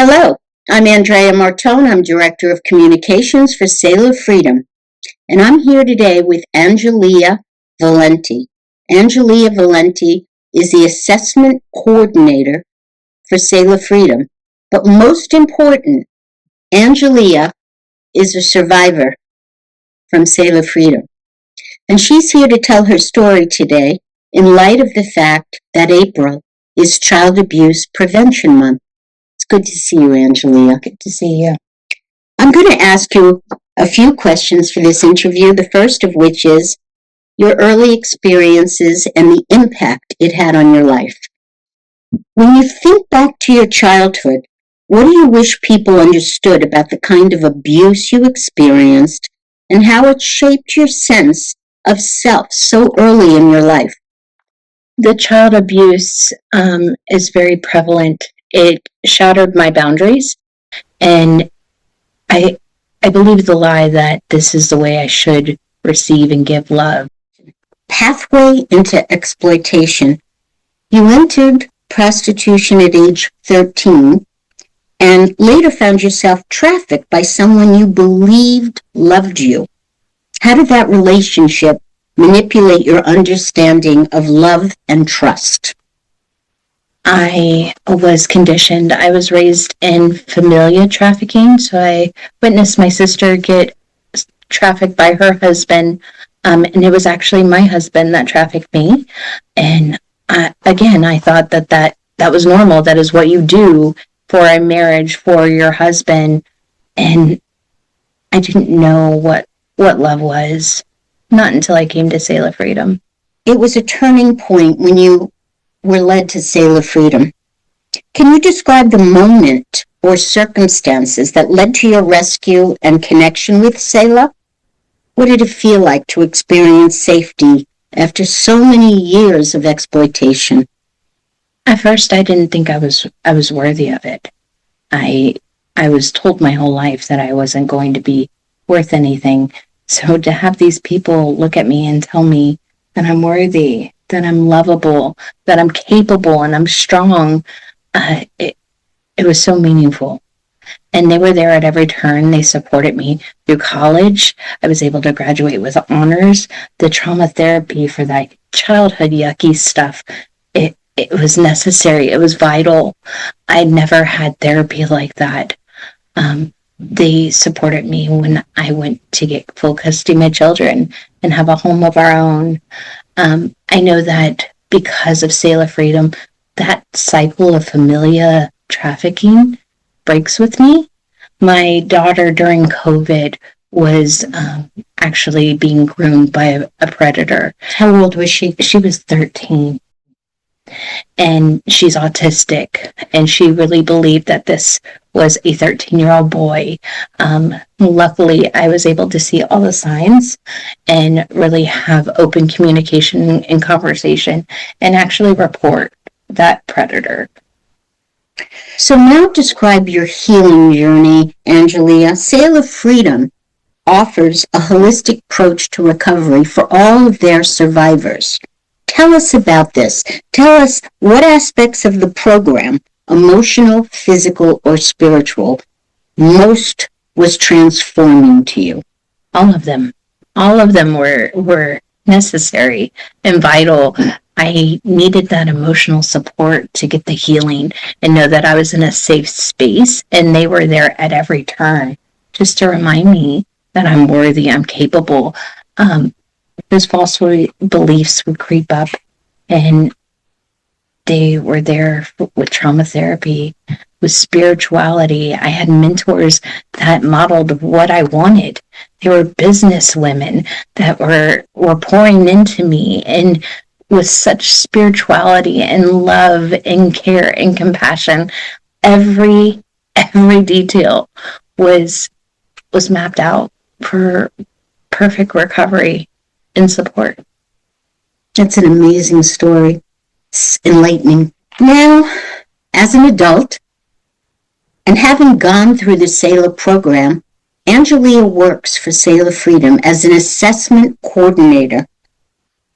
Hello, I'm Andrea Martone. I'm Director of Communications for Selah Freedom, and I'm here today with Angelea Valenti. Angelea Valenti is the Assessment Coordinator for Selah Freedom, but most important, Angelea is a survivor from Selah Freedom, and she's here to tell her story today in light of the fact that April is Child Abuse Prevention Month. It's good to see you, Angelea. Good to see you. I'm going to ask you a few questions for this interview, the first of which is your early experiences and the impact it had on your life. When you think back to your childhood, what do you wish people understood about the kind of abuse you experienced and how it shaped your sense of self so early in your life? The child abuse is very prevalent. It shattered my boundaries, and I believe the lie that this is the way I should receive and give love. Pathway into exploitation. You entered prostitution at age 13 and later found yourself trafficked by someone you believed loved you. How did that relationship manipulate your understanding of love and trust? I was conditioned. I was raised in familial trafficking, so I witnessed my sister get trafficked by her husband, and it was actually my husband that trafficked me. And I thought that was normal. That is what you do for a marriage, for your husband. And I didn't know what love was, not until I came to Selah Freedom. It was a turning point when you were led to Selah Freedom. Can you describe the moment or circumstances that led to your rescue and connection with Selah? What did it feel like to experience safety after so many years of exploitation? At first, I didn't think I was worthy of it. I was told my whole life that I wasn't going to be worth anything. So to have these people look at me and tell me that I'm worthy, that I'm lovable, that I'm capable, and I'm strong, it was so meaningful. And they were there at every turn. They supported me through college. I was able to graduate with honors. The trauma therapy for that childhood yucky stuff, it was necessary. It was vital. I never had therapy like that. They supported me when I went to get full custody of my children and have a home of our own. I know that because of Selah Freedom, that cycle of familial trafficking breaks with me. My daughter during COVID was actually being groomed by a predator. How old was she? She was 13. And she's autistic, and she really believed that this was a 13-year-old boy. Luckily, I was able to see all the signs and really have open communication and conversation and actually report that predator. So now describe your healing journey, Angelea. Selah Freedom offers a holistic approach to recovery for all of their survivors. Tell us about this. Tell us what aspects of the program, emotional, physical, or spiritual, most was transforming to you. All of them. All of them were necessary and vital. I needed that emotional support to get the healing and know that I was in a safe space, and they were there at every turn just to remind me that I'm worthy, I'm capable. Those false beliefs would creep up, and they were there with trauma therapy, with spirituality. I had mentors that modeled what I wanted. They were business women that were pouring into me, and with such spirituality and love and care and compassion, every detail was mapped out for perfect recovery and support. That's an amazing story. It's enlightening. Now, as an adult, and having gone through the Selah program, Angelea works for Selah Freedom as an assessment coordinator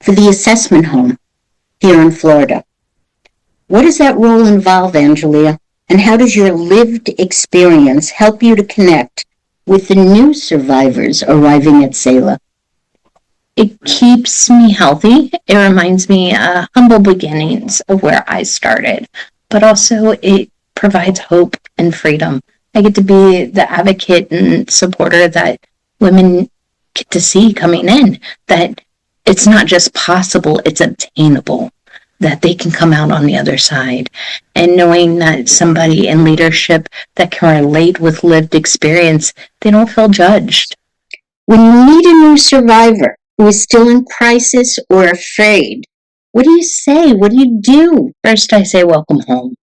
for the assessment home here in Florida. What does that role involve, Angelea? And how does your lived experience help you to connect with the new survivors arriving at Selah? It keeps me healthy. It reminds me humble beginnings of where I started, but also it provides hope and freedom. I get to be the advocate and supporter that women get to see coming in, that it's not just possible, it's obtainable, that they can come out on the other side. And knowing that somebody in leadership that can relate with lived experience, they don't feel judged. When you meet a new survivor who is still in crisis or afraid, what do you say? What do you do? First, I say welcome home,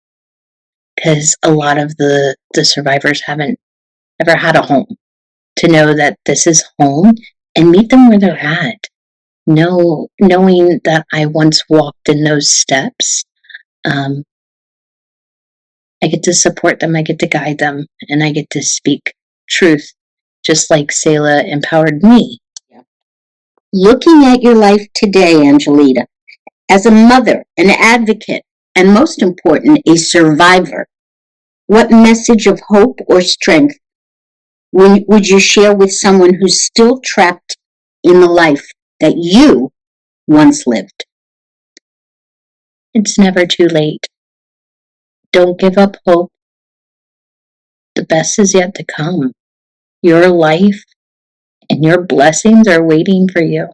because a lot of the survivors haven't ever had a home. To know that this is home and meet them where they're at. Knowing that I once walked in those steps, I get to support them, I get to guide them, and I get to speak truth, just like Selah empowered me. Looking at your life today, Angelea, as a mother, an advocate, and most important, a survivor, what message of hope or strength would you share with someone who's still trapped in the life that you once lived? It's never too late. Don't give up hope. The best is yet to come. Your life and your blessings are waiting for you.